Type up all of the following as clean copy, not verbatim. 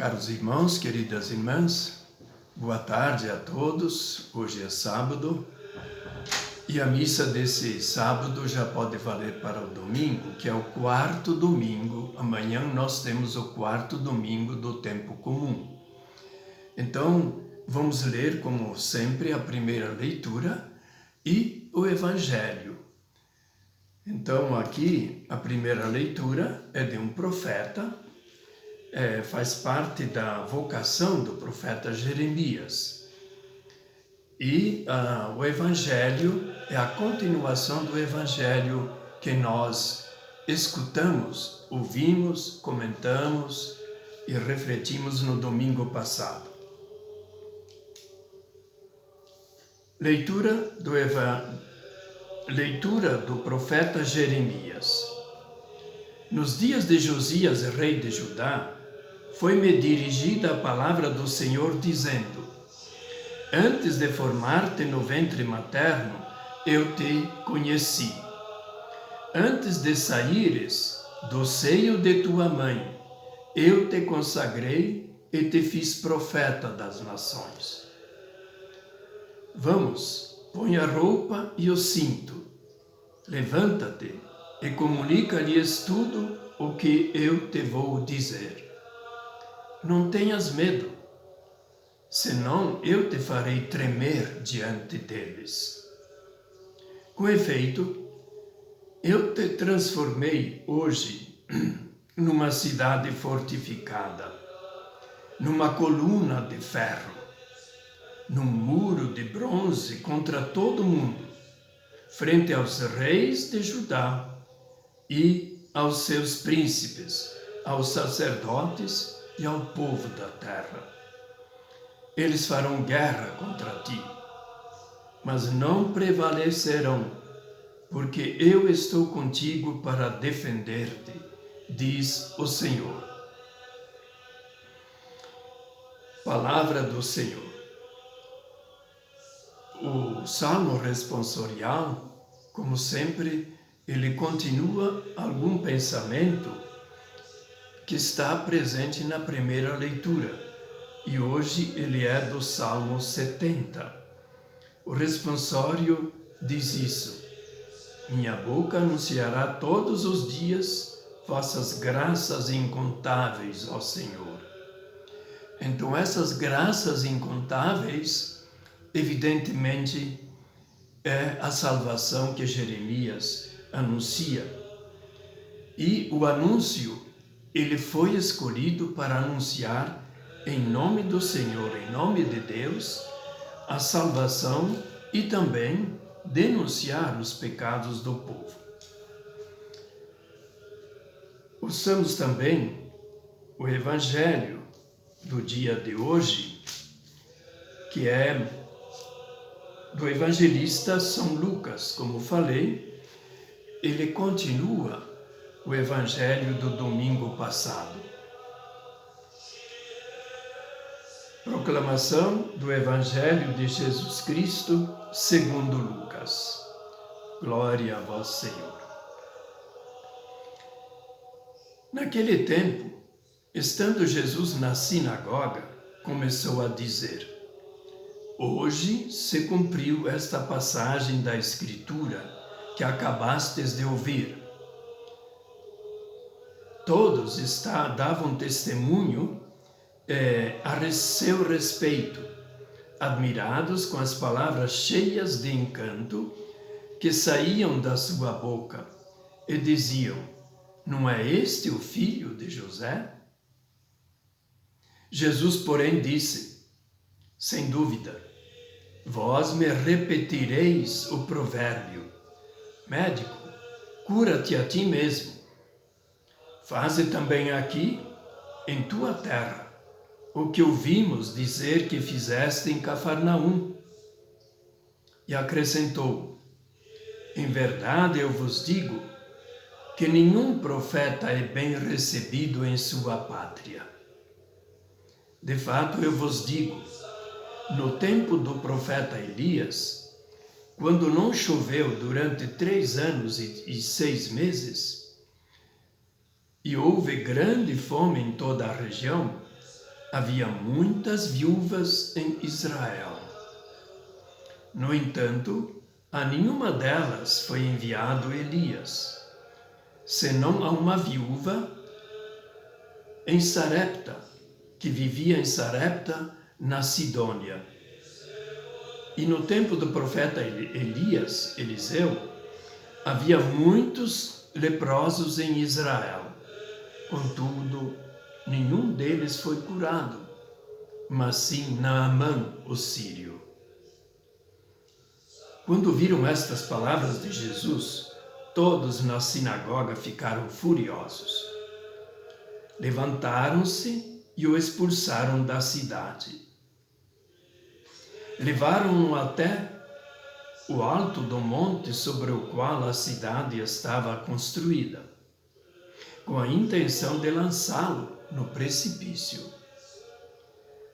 Caros irmãos, queridas irmãs, boa tarde a todos. Hoje é sábado e a missa desse sábado já pode valer para o domingo, que é o quarto domingo. Amanhã nós temos o quarto domingo do tempo comum. Então, vamos ler, como sempre, a primeira leitura e o Evangelho. Então, aqui, a primeira leitura é de um profeta, faz parte da vocação do profeta Jeremias. E o Evangelho é a continuação do Evangelho que nós escutamos, ouvimos, comentamos e refletimos no domingo passado. Leitura do profeta Jeremias. Nos dias de Josias, rei de Judá, foi-me dirigida a palavra do Senhor, dizendo: Antes de formar-te no ventre materno, eu te conheci. Antes de saíres do seio de tua mãe, eu te consagrei e te fiz profeta das nações. Vamos, põe a roupa e o cinto, levanta-te e comunica-lhes tudo o que eu te vou dizer. Não tenhas medo, senão eu te farei tremer diante deles. Com efeito, eu te transformei hoje numa cidade fortificada, numa coluna de ferro, num muro de bronze contra todo mundo, frente aos reis de Judá e aos seus príncipes, aos sacerdotes e ao povo da terra. Eles farão guerra contra ti, mas não prevalecerão, porque eu estou contigo para defender-te, diz o Senhor. Palavra do Senhor. O salmo responsorial, como sempre, ele continua algum pensamento que está presente na primeira leitura, e hoje ele é do Salmo 70. O responsório diz isso: minha boca anunciará todos os dias vossas graças incontáveis, ó Senhor. Então essas graças incontáveis, evidentemente, é a salvação que Jeremias anuncia. E o anúncio, ele foi escolhido para anunciar em nome do Senhor, em nome de Deus, a salvação e também denunciar os pecados do povo. Ouçamos também o Evangelho do dia de hoje, que é do evangelista São Lucas. Como falei, ele continua o Evangelho do domingo passado. Proclamação do Evangelho de Jesus Cristo segundo Lucas. Glória a vós, Senhor. Naquele tempo, estando Jesus na sinagoga, começou a dizer: Hoje se cumpriu esta passagem da Escritura que acabastes de ouvir. Todos davam testemunho a seu respeito, admirados com as palavras cheias de encanto que saíam da sua boca, e diziam: Não é este o filho de José? Jesus, porém, disse: Sem dúvida, vós me repetireis o provérbio: Médico, cura-te a ti mesmo. Faze também aqui, em tua terra, o que ouvimos dizer que fizeste em Cafarnaum. E acrescentou: Em verdade eu vos digo que nenhum profeta é bem recebido em sua pátria. De fato, eu vos digo, no tempo do profeta Elias, quando não choveu durante 3 anos e 6 meses, e houve grande fome em toda a região, havia muitas viúvas em Israel. No entanto, a nenhuma delas foi enviado Elias, senão a uma viúva em Sarepta, que vivia em Sarepta, na Sidônia. E no tempo do profeta Eliseu, havia muitos leprosos em Israel. Contudo, nenhum deles foi curado, mas sim Naamã, o sírio. Quando viram estas palavras de Jesus, todos na sinagoga ficaram furiosos. Levantaram-se e o expulsaram da cidade. Levaram-no até o alto do monte sobre o qual a cidade estava construída, com a intenção de lançá-lo no precipício.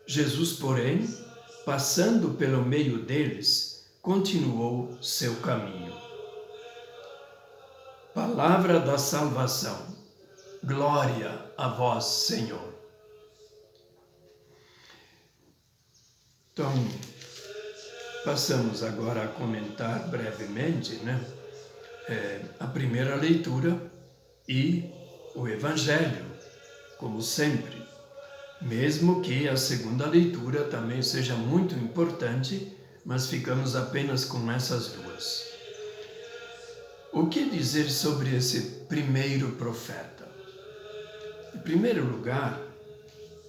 Jesus, porém, passando pelo meio deles, continuou seu caminho. Palavra da salvação. Glória a vós, Senhor. Então, passamos agora a comentar brevemente, a primeira leitura e o Evangelho, como sempre. Mesmo que a segunda leitura também seja muito importante, mas ficamos apenas com essas duas. O que dizer sobre esse primeiro profeta? Em primeiro lugar,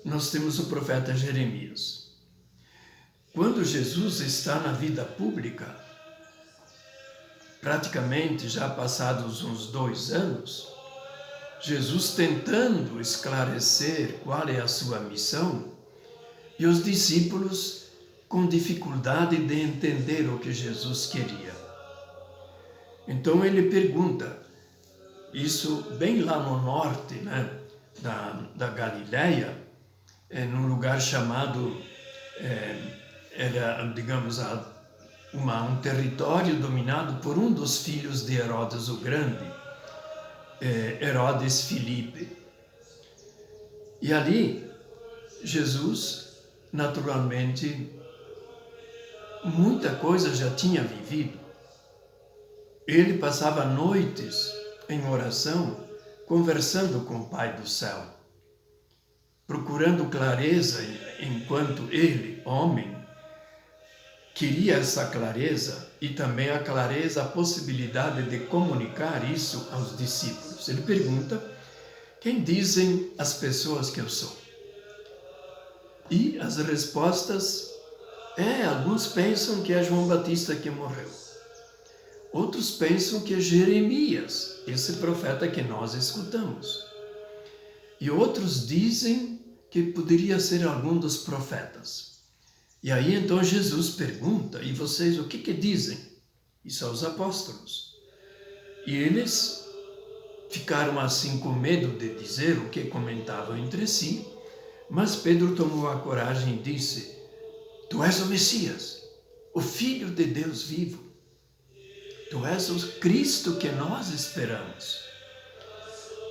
nós temos o profeta Jeremias. Quando Jesus está na vida pública, praticamente já passados uns 2 anos, Jesus tentando esclarecer qual é a sua missão, e os discípulos com dificuldade de entender o que Jesus queria. Então ele pergunta, isso bem lá no norte, da Galileia, num lugar chamado, era, digamos, um território dominado por um dos filhos de Herodes o Grande, Herodes Filipe. E ali, Jesus, naturalmente, muita coisa já tinha vivido. Ele passava noites em oração, conversando com o Pai do céu, procurando clareza, enquanto ele, homem, queria essa clareza e também a clareza, a possibilidade de comunicar isso aos discípulos. Ele pergunta, quem dizem as pessoas que eu sou? E as respostas, alguns pensam que é João Batista que morreu. Outros pensam que é Jeremias, esse profeta que nós escutamos. E outros dizem que poderia ser algum dos profetas. E aí então Jesus pergunta, e vocês o que dizem? Isso aos apóstolos. E eles ficaram assim com medo de dizer o que comentavam entre si, mas Pedro tomou a coragem e disse, tu és o Messias, o Filho de Deus vivo. Tu és o Cristo que nós esperamos.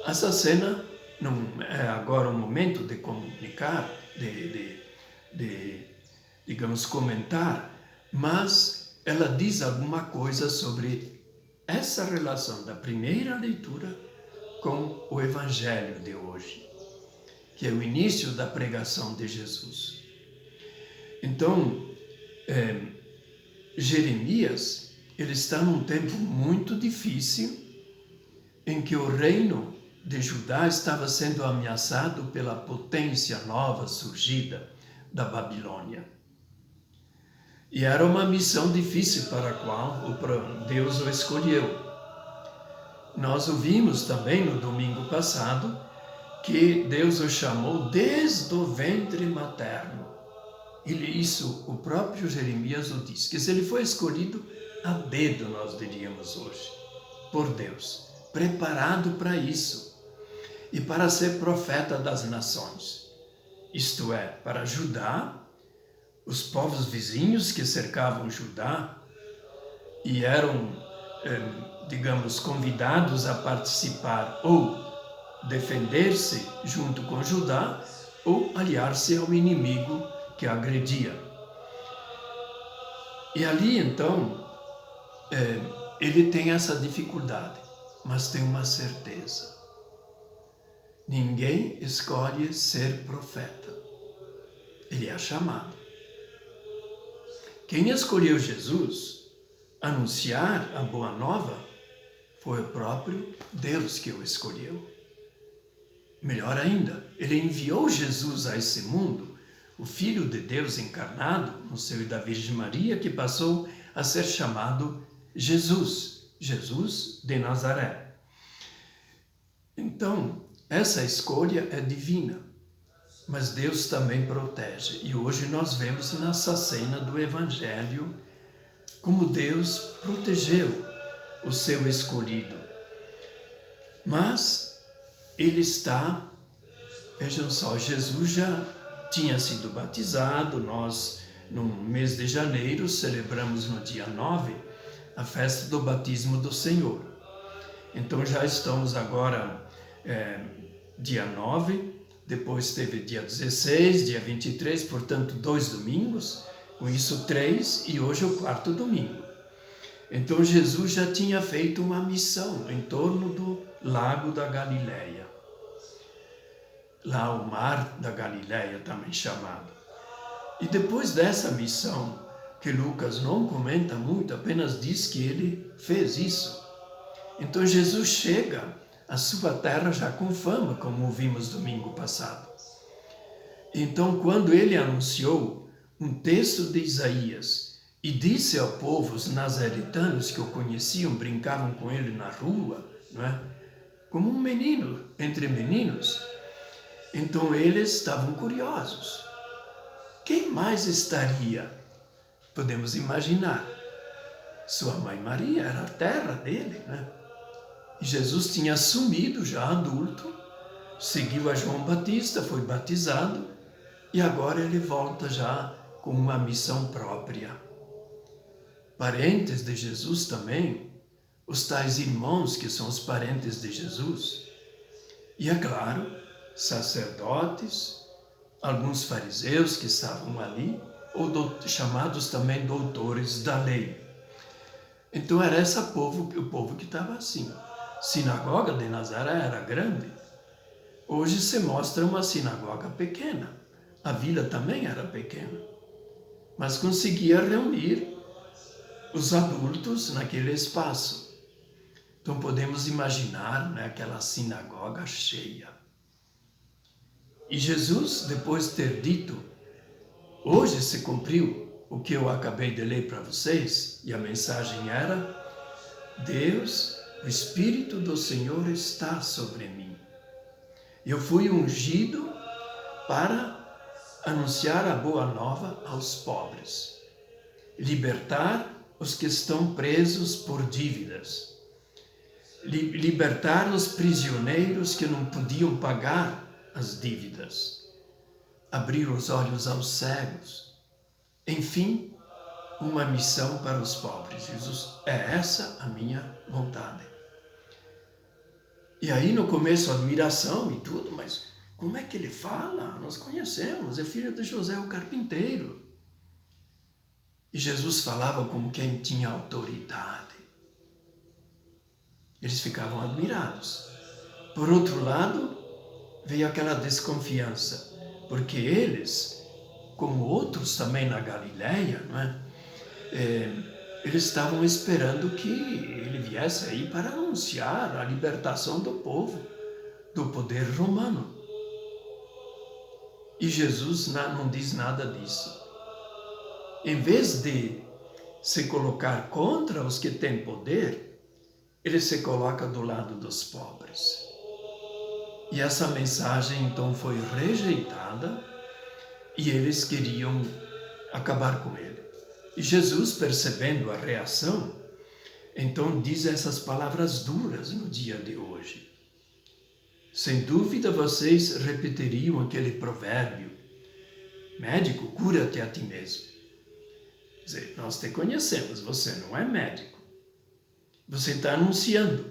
Essa cena não é agora o momento de comunicar, digamos, comentar, mas ela diz alguma coisa sobre essa relação da primeira leitura com o Evangelho de hoje, que é o início da pregação de Jesus. Então, Jeremias, ele está num tempo muito difícil, em que o reino de Judá estava sendo ameaçado pela potência nova surgida da Babilônia. E era uma missão difícil para a qual Deus o escolheu. Nós ouvimos também no domingo passado que Deus o chamou desde o ventre materno. Isso o próprio Jeremias o diz, que se ele foi escolhido a dedo, nós diríamos hoje, por Deus, preparado para isso e para ser profeta das nações, isto é, para Judá, os povos vizinhos que cercavam Judá e eram, digamos, convidados a participar ou defender-se junto com Judá, ou aliar-se ao inimigo que agredia. E ali, então, ele tem essa dificuldade, mas tem uma certeza. Ninguém escolhe ser profeta. Ele é chamado. Quem escolheu Jesus anunciar a boa nova foi o próprio Deus que o escolheu. Melhor ainda, ele enviou Jesus a esse mundo, o Filho de Deus encarnado no seio da Virgem Maria, que passou a ser chamado Jesus, Jesus de Nazaré. Então, essa escolha é divina, mas Deus também protege. E hoje nós vemos nessa cena do Evangelho como Deus protegeu o seu escolhido. Mas ele está, vejam só, Jesus já tinha sido batizado. Nós, no mês de janeiro, celebramos no dia 9 a festa do batismo do Senhor. Então já estamos agora dia 9, depois teve dia 16, dia 23, portanto 2 domingos, com isso 3, e hoje é o 4º domingo. Então Jesus já tinha feito uma missão em torno do lago da Galileia. Lá o mar da Galileia também chamado. E depois dessa missão, que Lucas não comenta muito, apenas diz que ele fez isso. Então Jesus chega à sua terra já com fama, como vimos domingo passado. Então, quando ele anunciou um texto de Isaías e disse ao povo, os nazaretanos que o conheciam, brincavam com ele na rua, não é? Como um menino entre meninos, então eles estavam curiosos. Quem mais estaria? Podemos imaginar. Sua mãe Maria era a terra dele, né? E Jesus tinha assumido já adulto, seguiu a João Batista, foi batizado, e agora ele volta já com uma missão própria. Parentes de Jesus também, os tais irmãos que são os parentes de Jesus. E é claro, sacerdotes, alguns fariseus que estavam ali, ou chamados também doutores da lei. Então era o povo que estava assim. Sinagoga de Nazaré era grande. Hoje se mostra uma sinagoga pequena. A vila também era pequena. Mas conseguia reunir os adultos naquele espaço. Então podemos imaginar, né, aquela sinagoga cheia. E Jesus, depois de ter dito, hoje se cumpriu o que eu acabei de ler para vocês, e a mensagem era: Deus, o Espírito do Senhor está sobre mim. Eu fui ungido para anunciar a boa nova aos pobres, libertar os que estão presos por dívidas, libertar os prisioneiros que não podiam pagar as dívidas, abrir os olhos aos cegos. Enfim, uma missão para os pobres. Jesus, é essa a minha vontade. E aí no começo admiração e tudo, mas como é que ele fala? Nós conhecemos, é filho de José o carpinteiro. E Jesus falava como quem tinha autoridade. Eles ficavam admirados. Por outro lado, veio aquela desconfiança, porque eles, como outros também na Galileia, não é? Eles estavam esperando que ele viesse aí para anunciar a libertação do povo do poder romano. E Jesus não diz nada disso. Em vez de se colocar contra os que têm poder, ele se coloca do lado dos pobres. E essa mensagem então foi rejeitada e eles queriam acabar com ele. E Jesus, percebendo a reação, então diz essas palavras duras no dia de hoje. Sem dúvida vocês repetiriam aquele provérbio: médico, cura-te a ti mesmo. Quer dizer, nós te conhecemos, você não é médico. Você está anunciando.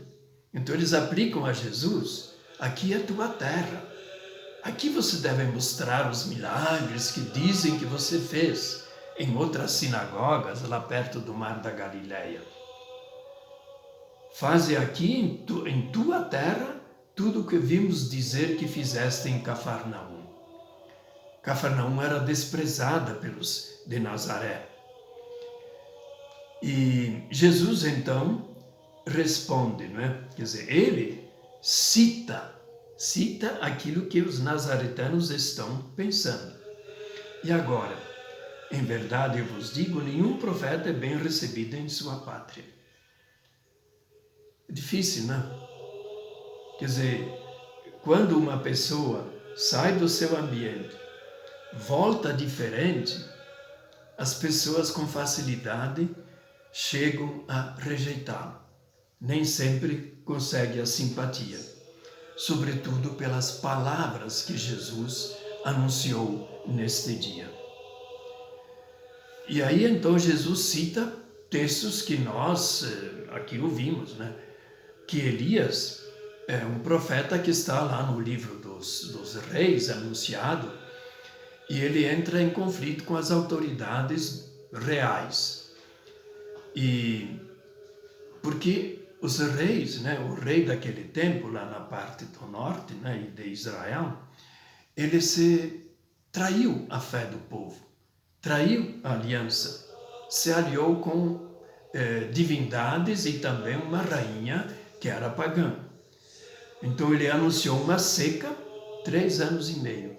Então eles aplicam a Jesus: aqui é tua terra, aqui você deve mostrar os milagres que dizem que você fez em outras sinagogas lá perto do Mar da Galileia. Faze aqui em tua terra tudo o que vimos dizer que fizeste em Cafarnaum. Cafarnaum era desprezada pelos de Nazaré. E Jesus então responde, não é? Quer dizer, ele cita aquilo que os nazaretanos estão pensando. E agora, em verdade eu vos digo, nenhum profeta é bem recebido em sua pátria. É difícil, não? Quer dizer, quando uma pessoa sai do seu ambiente, volta diferente, as pessoas com facilidade chegam a rejeitá-lo. Nem sempre consegue a simpatia, sobretudo pelas palavras que Jesus anunciou neste dia. E aí então Jesus cita textos que nós aqui ouvimos, né? Que Elias é um profeta que está lá no livro dos reis anunciado, e ele entra em conflito com as autoridades reais. E porque os reis, né, o rei daquele tempo, lá na parte do norte, né, de Israel, ele se traiu a fé do povo, traiu a aliança, se aliou com divindades e também uma rainha que era pagã. Então ele anunciou uma seca, 3 anos e meio.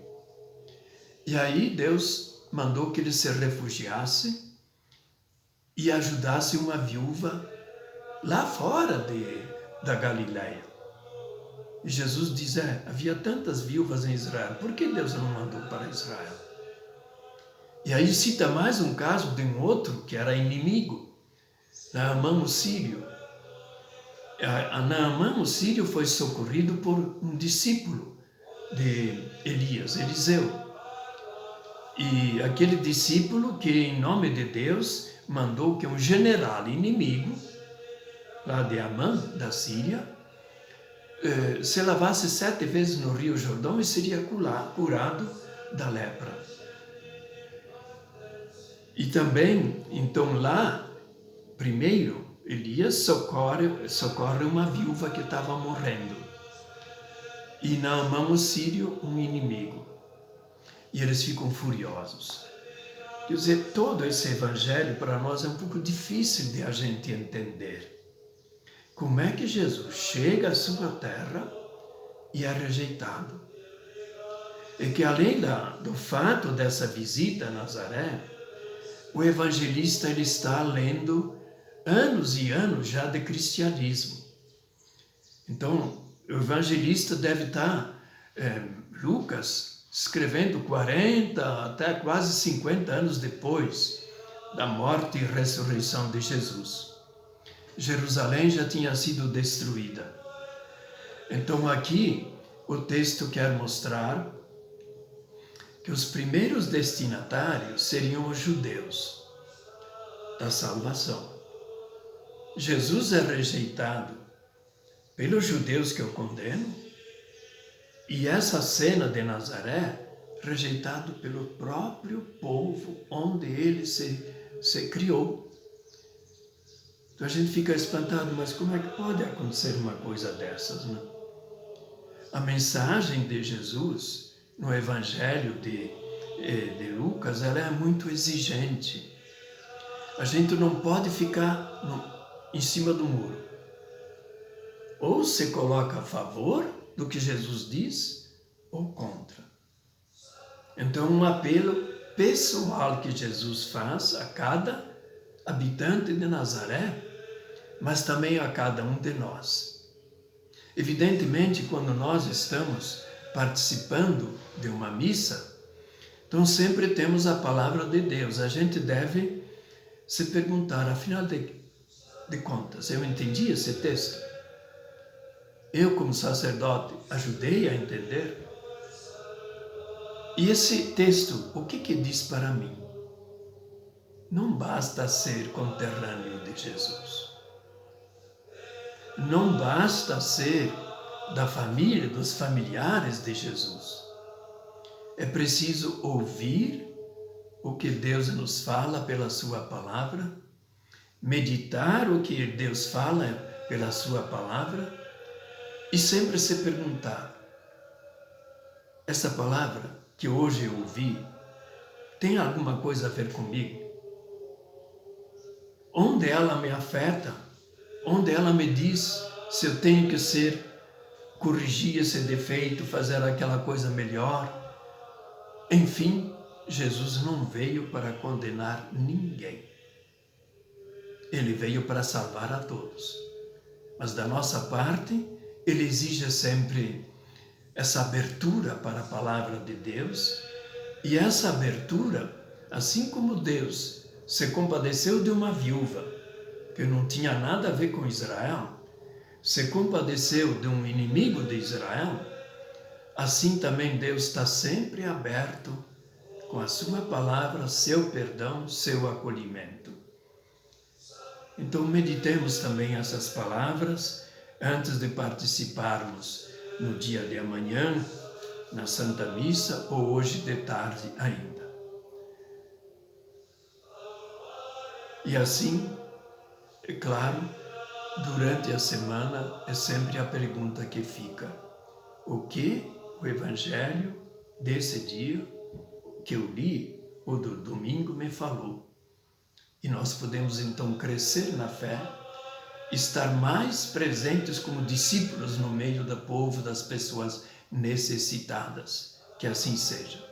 E aí Deus mandou que ele se refugiasse e ajudasse uma viúva lá fora da Galileia. E Jesus diz, havia tantas viúvas em Israel, por que Deus não mandou para Israel? E aí cita mais um caso de um outro que era inimigo, Naamã o sírio. Naamã o sírio foi socorrido por um discípulo de Elias, Eliseu. E aquele discípulo que, em nome de Deus, mandou que um general inimigo, lá de Amã, da Síria, se lavasse 7 vezes no Rio Jordão e seria curado da lepra. E também, então lá, primeiro, Elias socorre uma viúva que estava morrendo. E Naamã o sírio, um inimigo. E eles ficam furiosos. Quer dizer, todo esse evangelho para nós é um pouco difícil de a gente entender. Como é que Jesus chega à sua terra e é rejeitado? E que além do fato dessa visita a Nazaré, o evangelista ele está lendo anos e anos já de cristianismo. Então, o evangelista deve estar, Lucas, escrevendo 40 até quase 50 anos depois da morte e ressurreição de Jesus. Jerusalém já tinha sido destruída. Então aqui o texto quer mostrar que os primeiros destinatários seriam os judeus da salvação. Jesus é rejeitado pelos judeus que o condenam, e essa cena de Nazaré, rejeitado pelo próprio povo onde ele se criou. Então a gente fica espantado, mas como é que pode acontecer uma coisa dessas, né? A mensagem de Jesus no Evangelho de Lucas, ela é muito exigente. A gente não pode ficar em cima do muro. Ou se coloca a favor do que Jesus diz, ou contra. Então, um apelo pessoal que Jesus faz a cada habitante de Nazaré, mas também a cada um de nós. Evidentemente, quando nós estamos participando de uma missa, então sempre temos a palavra de Deus. A gente deve se perguntar, afinal de contas, eu entendi esse texto? Eu, como sacerdote, ajudei a entender? E esse texto, o que diz para mim? Não basta ser conterrâneo de Jesus. Não basta ser da família, dos familiares de Jesus. É preciso ouvir o que Deus nos fala pela sua palavra, meditar o que Deus fala pela sua palavra e sempre se perguntar: essa palavra que hoje eu ouvi tem alguma coisa a ver comigo? Onde ela me afeta? Onde ela me diz se eu tenho que corrigir esse defeito, fazer aquela coisa melhor? Enfim, Jesus não veio para condenar ninguém. Ele veio para salvar a todos. Mas da nossa parte, Ele exige sempre essa abertura para a palavra de Deus. E essa abertura, assim como Deus se compadeceu de uma viúva que não tinha nada a ver com Israel, se compadeceu de um inimigo de Israel, assim também Deus está sempre aberto com a sua palavra, seu perdão, seu acolhimento. Então meditemos também essas palavras antes de participarmos no dia de amanhã, na Santa Missa, ou hoje de tarde ainda. E assim, é claro, durante a semana é sempre a pergunta que fica: o que o Evangelho desse dia que eu li, ou do domingo, me falou? E nós podemos então crescer na fé, estar mais presentes como discípulos no meio do povo, das pessoas necessitadas. Que assim seja.